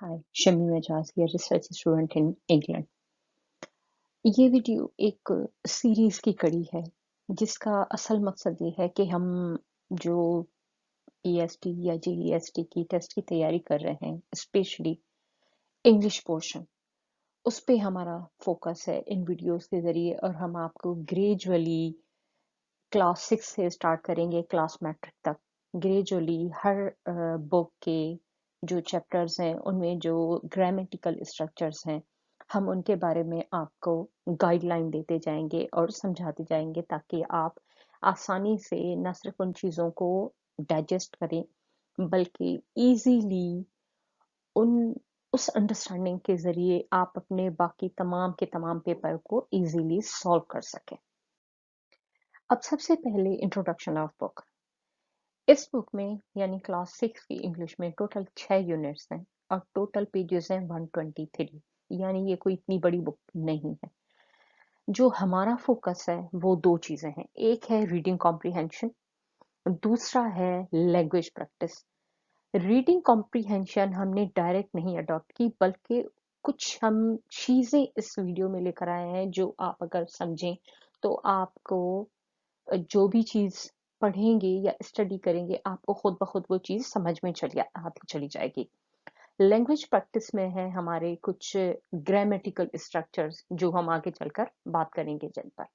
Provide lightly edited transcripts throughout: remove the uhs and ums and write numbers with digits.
Hi, Shammi Majaz here, research student in England. ये video एक series की कड़ी है जिसका असल मकसद ये है कि हम जो ईएसटी या जेईएसटी की टेस्ट की तैयारी कर रहे हैं, स्पेशली इंग्लिश पोर्शन, उस पे हमारा फोकस है इन वीडियोस के जरिए। और हम आपको ग्रेजुअली क्लास 6 से स्टार्ट करेंगे क्लास मैट्रिक तक, ग्रेजुअली हर बुक के जो चैप्टर्स हैं उनमें जो ग्रामेटिकल स्ट्रक्चर्स हैं, हम उनके बारे में आपको गाइडलाइन देते जाएंगे और समझाते जाएंगे ताकि आप आसानी से न सिर्फ उन चीज़ों को डाइजेस्ट करें बल्कि इजीली उन उस अंडरस्टैंडिंग के ज़रिए आप अपने बाकी तमाम के तमाम पेपर को इजीली सॉल्व कर सकें। अब सबसे पहले इंट्रोडक्शन ऑफ बुक। इस बुक में यानी क्लास 6 की इंग्लिश में टोटल 6 यूनिट्स हैं और टोटल पेजेस हैं 123। यानी ये कोई इतनी बड़ी बुक नहीं है। जो हमारा फोकस है वो दो चीज़ें हैं, एक है रीडिंग कॉम्प्रिहेंशन, दूसरा है लैंग्वेज प्रैक्टिस। रीडिंग कॉम्प्रिहेंशन हमने डायरेक्ट नहीं अडॉप्ट की बल्कि कुछ हम चीज़ें इस वीडियो में लेकर आए हैं जो आप अगर समझें तो आपको जो भी चीज़ पढ़ेंगे या स्टडी करेंगे आपको खुद ब खुद वो चीज़ समझ में आती चली जाएगी। लैंग्वेज प्रैक्टिस में है हमारे कुछ ग्रामेटिकल स्ट्रक्चर्स जो हम आगे चलकर बात करेंगे जिन पर।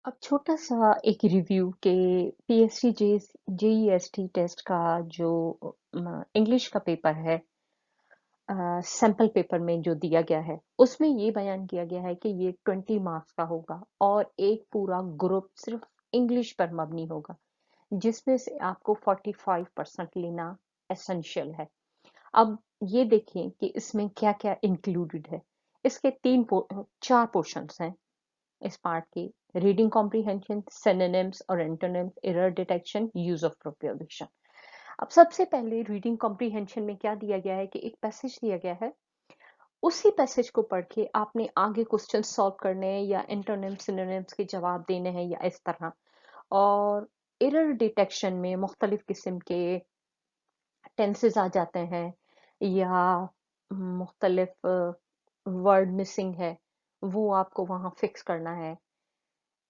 अब छोटा सा एक रिव्यू के पीएसटी जेईएसटी टेस्ट का जो इंग्लिश का पेपर है, सैंपल पेपर में जो दिया गया है उसमें ये बयान किया गया है कि ये 20 मार्क्स का होगा और एक पूरा ग्रुप सिर्फ इंग्लिश पर मबनी होगा, जिसमें से आपको 45% लेना एसेंशियल है। अब ये देखें कि इसमें क्या क्या इंक्लूडेड है। इसके चार पोर्शंस हैं इस पार्ट के: रीडिंग कॉम्प्रिहेंशन, सिनोनिम्स और antonyms, error detection, use of proposition. अब सबसे पहले रीडिंग कॉम्प्रिहेंशन में क्या दिया गया है कि एक पैसेज दिया गया है, उसी पैसेज को पढ़ के आपने आगे क्वेश्चन सॉल्व करने हैं या एंटोनिम्स सिनोनिम्स के जवाब देने हैं या इस तरह। और एरर डिटेक्शन में मुख्तलिफ किस्म के टेंसेस आ जाते हैं या मुख्तलिफ वर्ड मिसिंग है, वो आपको वहाँ फिक्स करना है।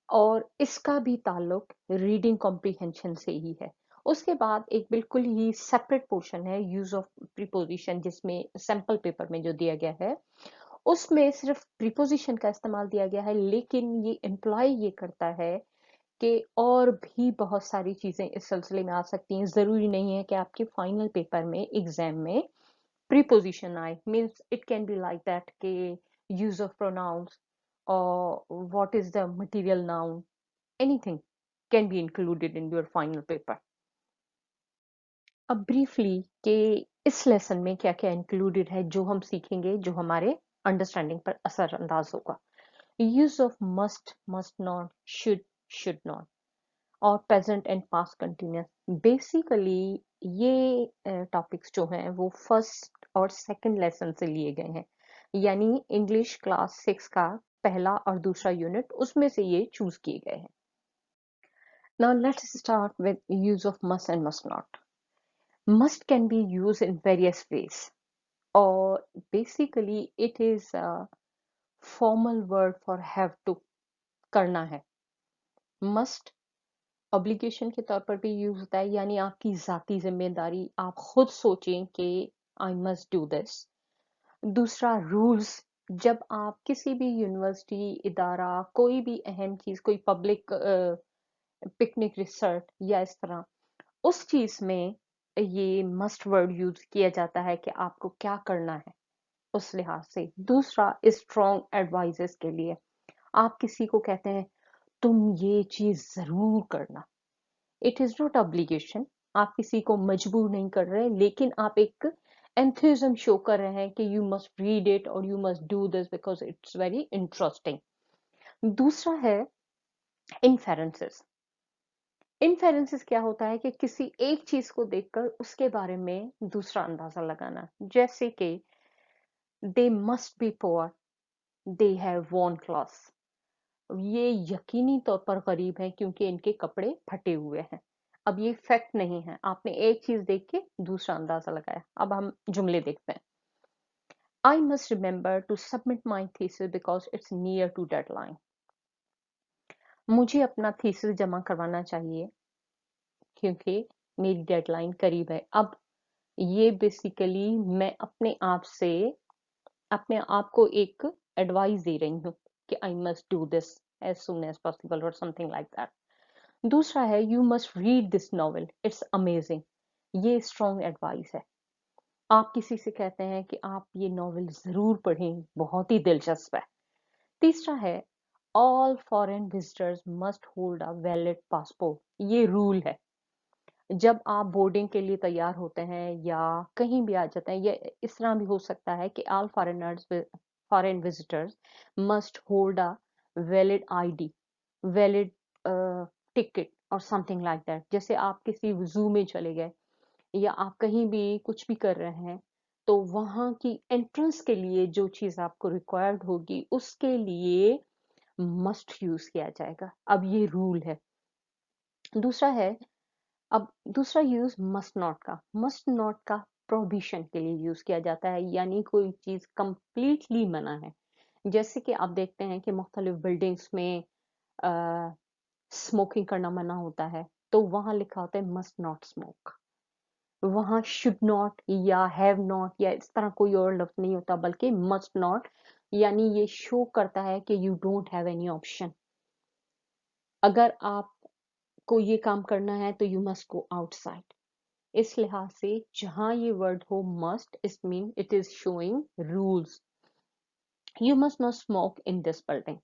और इसका भी ताल्लुक रीडिंग कॉम्प्रिहेंशन से ही है। उसके बाद एक बिल्कुल ही सेपरेट पोर्शन है यूज ऑफ प्रीपोजिशन, जिसमें सैंपल पेपर में जो दिया गया है उसमें सिर्फ प्रीपोजिशन का इस्तेमाल दिया गया है, लेकिन ये इम्प्लॉय ये करता है कि और भी बहुत सारी चीजें इस सिलसिले में आ सकती हैं। जरूरी नहीं है कि आपके फाइनल पेपर में एग्जाम में प्रीपोजिशन आए। Means it can be like that के यूज ऑफ प्रोनाउंस और what is the material noun, anything can be included in your final paper. अब ब्रीफली कि इस लेसन में क्या क्या इंक्लूडेड है जो हम सीखेंगे जो हमारे अंडरस्टैंडिंग पर असर अंदाज होगा। Use of must, must not, should not और present and past continuous. Basically ये टॉपिक्स जो हैं वो फर्स्ट और सेकंड लेसन से लिए गए हैं, यानी इंग्लिश क्लास 6 का पहला और दूसरा यूनिट उसमें से ये चूज किए गए हैं। Now let's start with use of must and must not. Must can be used in various ways, or basically it is a formal word for have to, करना है। Must obligation के तौर पर भी यूज होता है, यानी आपकी जाती जिम्मेदारी, आप खुद सोचें कि I must do this। दूसरा रूल्स, जब आप किसी भी यूनिवर्सिटी इदारा कोई भी अहम चीज, कोई पब्लिक पिकनिक रिसर्च या इस तरह उस चीज में ये मस्ट वर्ड यूज किया जाता है कि आपको क्या करना है उस लिहाज से। दूसरा स्ट्रॉन्ग एडवाइजेस के लिए, आप किसी को कहते हैं तुम ये चीज जरूर करना। इट इज नॉट ऑब्लिगेशन, आप किसी को मजबूर नहीं कर रहे, लेकिन आप एक एंथुसिज्म शो कर रहे हैं कि यू मस्ट रीड इट और you must do this because it's very interesting. दूसरा है इन्फेरेंसेस। इन्फेरेंसेस क्या होता है कि किसी एक चीज को देखकर उसके बारे में दूसरा अंदाजा लगाना, जैसे कि दे must be poor, they have Warne clothes. ये यकीनी तौर पर गरीब हैं क्योंकि इनके कपड़े फटे हुए हैं। अब ये फैक्ट नहीं है, आपने एक चीज देख के दूसरा अंदाजा लगाया। अब हम जुमले देखते हैं। I must remember to submit my thesis because it's near to deadline. मुझे अपना थीसिस जमा करवाना चाहिए क्योंकि मेरी डेडलाइन करीब है। अब ये बेसिकली मैं अपने आप को एक एडवाइस दे रही हूँ कि I must do this as soon as possible और समथिंग लाइक दैट। दूसरा है you must read this novel, it's amazing. ये स्ट्रॉन्ग एडवाइस है। आप किसी से कहते हैं कि आप ये नॉवेल जरूर पढ़ें, बहुत ही दिलचस्प है। तीसरा है all foreign visitors must hold a valid passport. ये रूल है। जब आप बोर्डिंग के लिए तैयार होते हैं या कहीं भी आ जाते हैं, या इस तरह भी हो सकता है कि all foreign visitors must hold a valid ID, valid ticket और समथिंग लाइक दैट। जैसे आप किसी जू में चले गए या आप कहीं भी कुछ भी कर रहे हैं, तो वहां की एंट्रेंस के लिए जो चीज आपको रिक्वायर्ड होगी उसके लिए मस्ट यूज किया जाएगा। अब ये रूल है। दूसरा है, अब दूसरा यूज मस्ट नॉट का प्रोहिबिशन के लिए यूज किया जाता है, यानी कोई चीज कंप्लीटली मना है। जैसे कि आप देखते हैं कि मुख्तलिफ बिल्डिंग्स में स्मोकिंग करना मना होता है, तो वहां लिखा होता है मस्ट नॉट स्मोक। वहां शुड नॉट या हैव नॉट या इस तरह कोई और लफ्ज नहीं होता, बल्कि मस्ट नॉट, यानी ये शो करता है कि you don't have any option. अगर आपको ये काम करना है तो यू मस्ट गो आउटसाइड। इस लिहाज से जहां ये वर्ड हो must, is mean it is showing rules. You must not smoke in this building,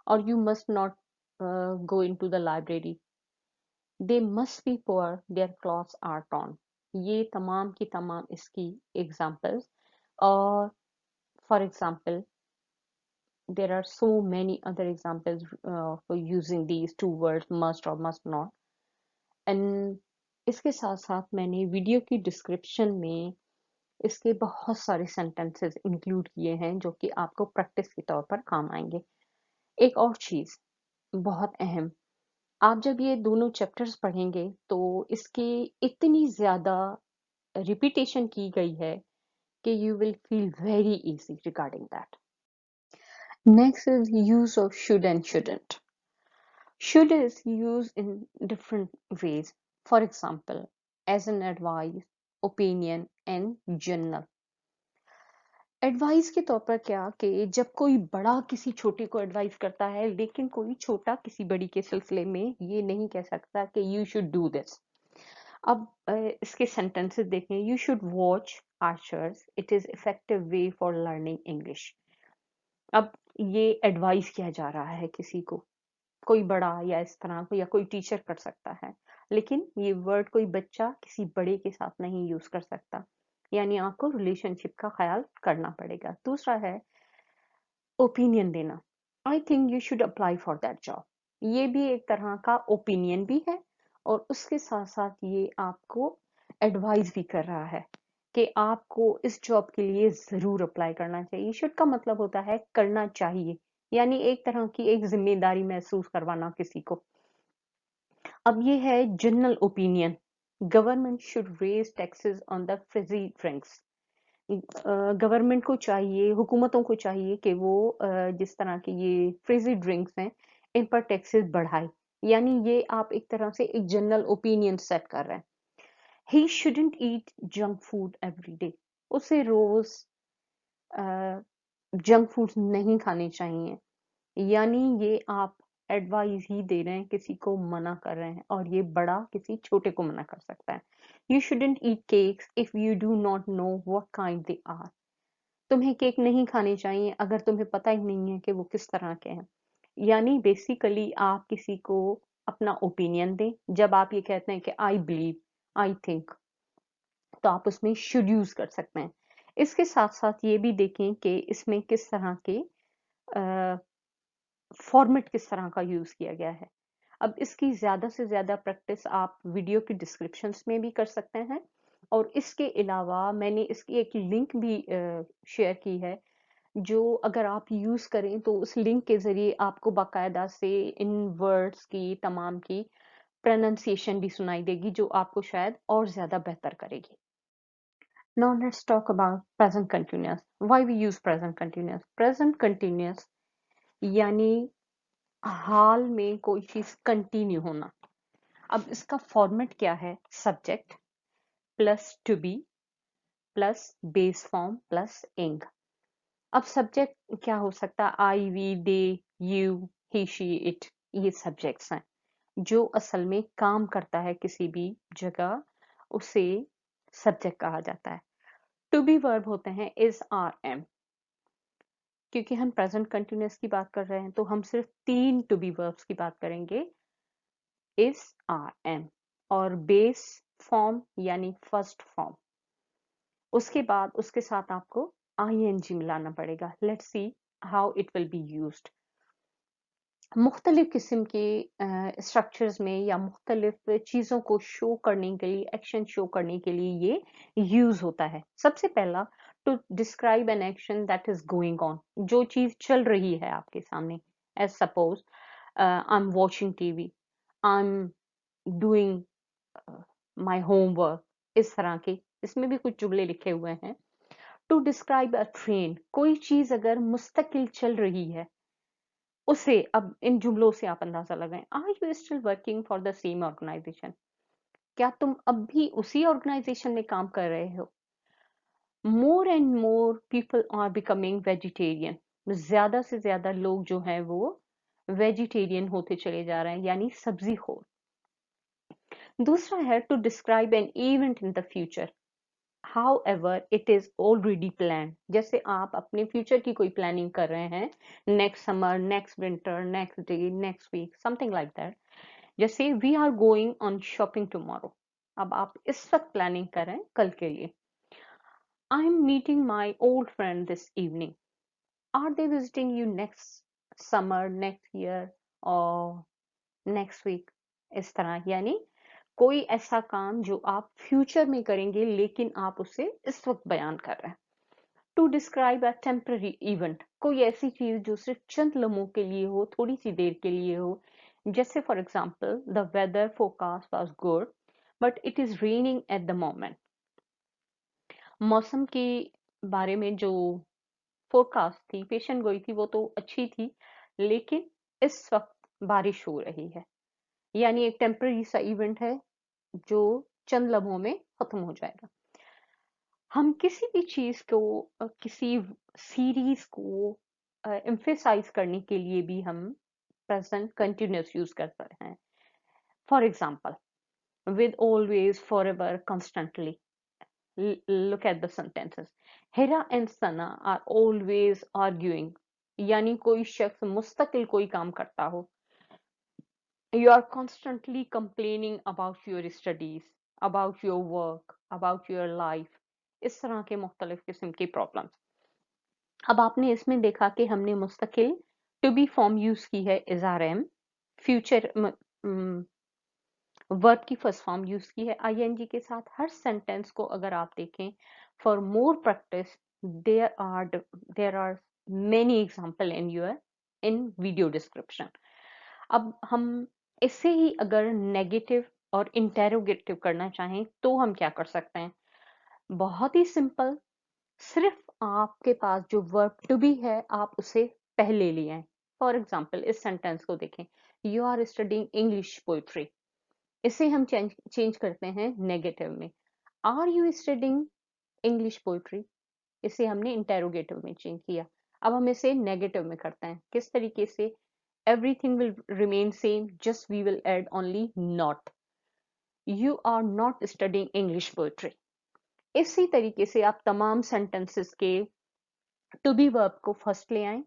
और you must not go in to the library. They must be poor, their clothes are torn. ये तमाम की तमाम इसकी examples. और for example there are so many other examples for using these two words must or must not। And इसके साथ साथ मैंने वीडियो की डिस्क्रिप्शन में इसके बहुत सारे सेंटेंसेस इंक्लूड किए हैं जो कि आपको प्रैक्टिस के तौर पर काम आएंगे। एक और चीज बहुत अहम, आप जब ये दोनों चैप्टर्स पढ़ेंगे तो इसकी इतनी ज्यादा रिपीटेशन की गई है कि you will feel very easy regarding that. Next is use of should and shouldn't. Should is used in different ways. For example, as an advice, opinion and general। Advice के तौर पर क्या कि जब कोई बड़ा किसी छोटे को एडवाइस करता है, लेकिन कोई छोटा किसी बड़ी के सिलसिले में ये नहीं कह सकता कि यू शुड डू दिस। अब इसके सेंटेंसेस देखें। You should watch archers, it is effective way for learning English. अब ये एडवाइस किया जा रहा है किसी को, कोई बड़ा या इस तरह को, या कोई टीचर कर सकता है, लेकिन ये वर्ड कोई बच्चा किसी बड़े के साथ नहीं यूज कर सकता, यानी आपको रिलेशनशिप का ख्याल करना पड़ेगा। दूसरा है ओपिनियन देना। I think you should apply for that job. ये भी एक तरह का ओपिनियन भी है, और उसके साथ साथ ये आपको एडवाइस भी कर रहा है कि आपको इस जॉब के लिए जरूर अप्लाई करना चाहिए। शुड का मतलब होता है करना चाहिए, यानी एक तरह की एक जिम्मेदारी महसूस करवाना किसी को। अब ये है general opinion. Government should raise taxes on the fizzy drinks. Government को चाहिए, हुकूमतों को चाहिए कि वो जिस तरह के ये फ्रिजी ड्रिंक्स हैं इन पर टैक्सेस बढ़ाए, यानी ये आप एक तरह से एक जनरल ओपिनियन सेट कर रहे हैं। He shouldn't eat junk food every day. उसे रोज जंक फूड नहीं खाने चाहिए, यानी ये आप एडवाइस ही दे रहे हैं, किसी को मना कर रहे हैं, और ये बड़ा किसी छोटे को मना कर सकता है। You shouldn't eat cakes if you do not know what kind they are. तुम्हें केक नहीं खाने चाहिए अगर तुम्हें पता ही नहीं है कि वो किस तरह के हैं। यानी बेसिकली आप किसी को अपना ओपिनियन दें। जब आप ये कहते हैं कि आई बिलीव, आई थिंक, तो आप उसमें शुड यूज कर सकते हैं। इसके साथ साथ ये भी देखें कि इसमें किस तरह के फॉर्मेट किस तरह का यूज किया गया है। अब इसकी ज्यादा से ज्यादा प्रैक्टिस आप वीडियो की डिस्क्रिप्शंस में भी कर सकते हैं, और इसके अलावा मैंने इसकी एक लिंक भी शेयर की है, जो अगर आप यूज करें तो उस लिंक के जरिए आपको बाकायदा से इन वर्ड्स की तमाम की प्रोनाउंसिएशन भी सुनाई देगी, जो आपको शायद और ज्यादा बेहतर करेगी। Now let's talk about present continuous. Why we use present continuous? Present continuous यानी हाल में कोई चीज कंटिन्यू होना। अब इसका फॉर्मेट क्या है? Subject plus to be plus base form plus ing. अब सब्जेक्ट क्या हो सकता है? I, we, they, you, he, she, it. ये सब्जेक्ट्स हैं जो असल में काम करता है किसी भी जगह, उसे सब्जेक्ट कहा जाता है। टू बी वर्ब होते हैं इज, आर, एम। क्योंकि हम प्रेजेंट कंटिन्यूअस की बात कर रहे हैं तो हम सिर्फ 3 टू बी वर्ब्स की बात करेंगे, इज, आर, एम। और बेस फॉर्म यानी फर्स्ट फॉर्म, उसके बाद उसके साथ आपको आईएनजी मिलाना पड़ेगा। Let's see how it will be used. मुख्तलिफ किस्म के स्ट्रक्चर्स में या मुख्तलिफ चीज़ों को शो करने के लिए, एक्शन शो करने के लिए ये यूज होता है। सबसे पहला, to describe an action that is going on, जो चीज़ चल रही है आपके सामने। As suppose I am watching TV, I am doing my homework, इस तरह के इसमें भी कुछ जुमले लिखे हुए हैं। टू डिस्क्राइब अ ट्रेन, कोई चीज़ अगर मुस्तकिल चल रही है उसे, अब इन जुमलों से आप अंदाजा लगाएं। Are you still working for the same organisation, क्या तुम अब भी उसी ऑर्गेनाइजेशन में काम कर रहे हो? More and more people are becoming vegetarian, ज्यादा से ज्यादा लोग जो हैं वो वेजिटेरियन होते चले जा रहे हैं, यानी सब्जी खोर। दूसरा है to describe an event in the future, however it is already planned, जैसे आप अपने फ्यूचर की कोई प्लानिंग कर रहे हैं, next summer, next winter, next day, next week, something like that. जैसे we are going on shopping tomorrow, अब आप इस वक्त प्लानिंग कर रहे हैं कल के लिए। I am meeting my old friend this evening, are they visiting you next summer, next year और नेक्स्ट वीक, इस तरह। यानी कोई ऐसा काम जो आप फ्यूचर में करेंगे लेकिन आप उसे इस वक्त बयान कर रहे हैं। To describe a temporary event, कोई ऐसी चीज जो सिर्फ चंद लम्हों के लिए हो, थोड़ी सी देर के लिए हो। जैसे for example, the weather forecast was good but it is raining at the moment. मौसम के बारे में जो फोरकास्ट थी, पेशन गोई थी, वो तो अच्छी थी, लेकिन इस वक्त बारिश हो रही है। यानी एक टेम्पररी सा इवेंट है जो चंद लम्हों में खत्म हो जाएगा। हम किसी भी चीज को, किसी सीरीज को एम्फेसाइज करने के लिए भी हम प्रेजेंट कंटिन्यूअस यूज कर रहे हैं। For example, with always, forever, constantly. Look at the sentences. Hira and Sana are always arguing. यानी कोई शख्स मुस्तकिल कोई काम करता हो। You are constantly complaining about your studies, about your work, about your life. इस तरह के मुख्तलिफ किस्म की प्रॉब्लम्स। अब आपने इसमें देखा कि हमने मुस्तकिल टू बी फॉर्म यूज की है, is, are, am. Future verb की फर्स्ट फॉर्म यूज की है आईएनजी के साथ। हर सेंटेंस को अगर आप देखें, for more practice, there are many example in video description. अब हम इससे ही अगर नेगेटिव और इंटेरोगेटिव करना चाहें तो हम क्या कर सकते हैं? बहुत ही सिंपल, सिर्फ आपके पास जो वर्ब टू बी है आप उसे पहले ले आए। फॉर एग्जाम्पल, इस सेंटेंस को देखें, you are studying English poetry. इसे हम चेंज करते हैं नेगेटिव में, are you studying English poetry. इसे हमने इंटेरोगेटिव में चेंज किया। अब हम इसे नेगेटिव में करते हैं। किस तरीके से? everything will remain same, just we will add only not. You are not studying English poetry. इसी तरीके से आप तमाम सेंटेंसेस के टू बी वर्ब को फर्स्ट ले आए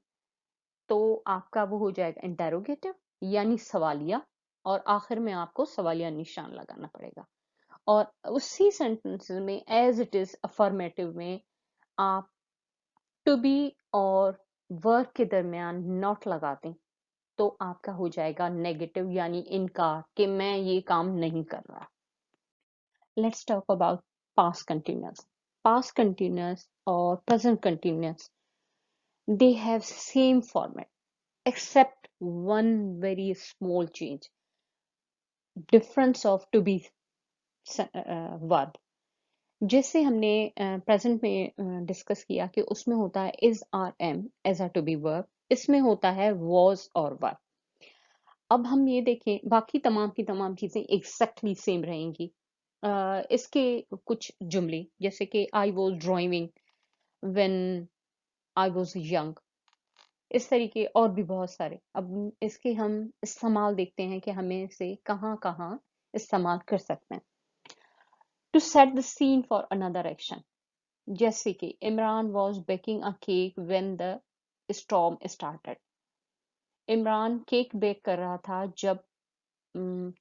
तो आपका वो हो जाएगा इंटेरोगेटिव यानी सवालिया, और आखिर में आपको सवालिया निशान लगाना पड़ेगा। और उसी सेंटेंसेस में एज इट इज अफर्मेटिव में आप टू बी और वर्ब के दरमियान नॉट लगा दें तो आपका हो जाएगा नेगेटिव यानी इनकार कि मैं ये काम नहीं कर रहा। Let's talk about past continuous. Past continuous और present continuous, they have same format except one very small change, difference of to be verb. जैसे हमने प्रेजेंट में डिस्कस किया कि उसमें होता है is are am as a to be verb, इसमें होता है वॉज और वर। अब हम ये देखें बाकी तमाम की तमाम चीजें एग्जैक्टली सेम रहेंगी। इसके कुछ जुमले जैसे कि I was driving when I was young, इस तरीके और भी बहुत सारे। अब इसके हम इस्तेमाल देखते हैं कि हमें इसे कहाँ कहाँ इस्तेमाल कर सकते हैं। To set the scene for another action, जैसे कि Imran was baking a cake when the storm started. Imran cake bake कर रहा था जब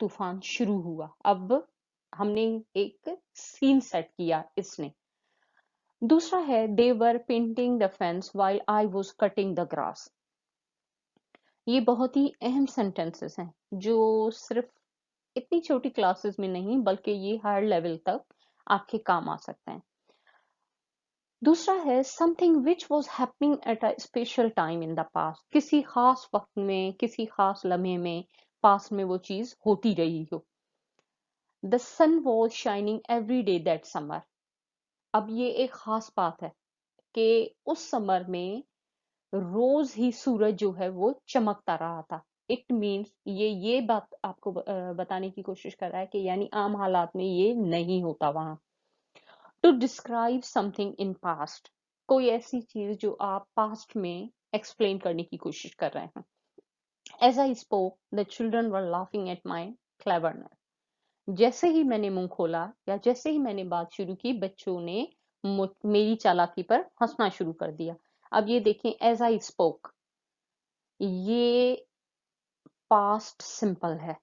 तूफान शुरू हुआ। अब हमने एक सीन सेट किया इसने। दूसरा है they were painting the fence while I was cutting the grass. ये बहुत ही अहम सेंटेंसेस हैं जो सिर्फ इतनी छोटी क्लासेस में नहीं बल्कि ये हायर लेवल तक आपके काम आ सकते हैं। दूसरा है something which was happening at a special time in the past, किसी खास वक्त में किसी खास लम्हे में पास में वो चीज होती रही हो। The sun was shining every day that summer. अब ये एक खास बात है कि उस समर में रोज ही सूरज जो है वो चमकता रहा था। इट मीन्स ये बात आपको बताने की कोशिश कर रहा है कि यानी आम हालात में ये नहीं होता वहां। To describe something in past, कोई ऐसी चीज जो आप पास्ट में एक्सप्लेन करने की कोशिश कर रहे हैं। As I spoke the children were laughing at my cleverness, जैसे ही मैंने मुंह खोला या जैसे ही मैंने बात शुरू की बच्चों ने मेरी चालाकी पर हंसना शुरू कर दिया। अब ये देखें एज आई स्पोक, ये पास्ट सिंपल है।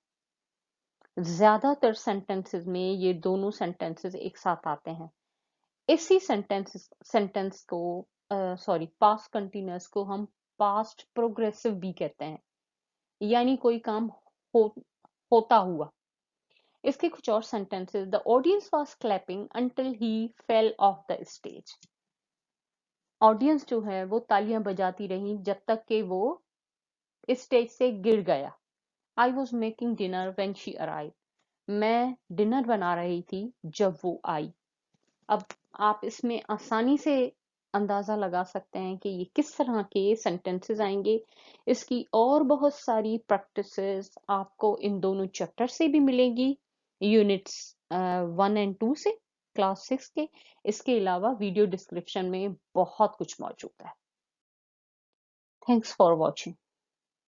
ज्यादातर सेंटेंसेस में ये दोनों सेंटेंसेस एक साथ आते हैं। इसी सेंटेंस को सॉरी पास्ट कंटिन्यूअस को हम पास्ट प्रोग्रेसिव भी कहते हैं, यानी कोई काम हो होता हुआ। इसके कुछ और sentences, the audience was clapping until he fell off the stage. Audience जो है वो तालियां बजाती रही जब तक कि वो स्टेज से गिर गया। I was making dinner when she arrive, मैं डिनर बना रही थी जब वो आई। अब आप इसमें आसानी से अंदाजा लगा सकते हैं कि ये किस तरह के सेंटेंसेस आएंगे। इसकी और बहुत सारी प्रैक्टिसेस आपको इन दोनों चैप्टर से भी मिलेंगी, यूनिट्स 1 और 2 से, क्लास 6 के। इसके अलावा वीडियो डिस्क्रिप्शन में बहुत कुछ मौजूद है। Thanks for watching.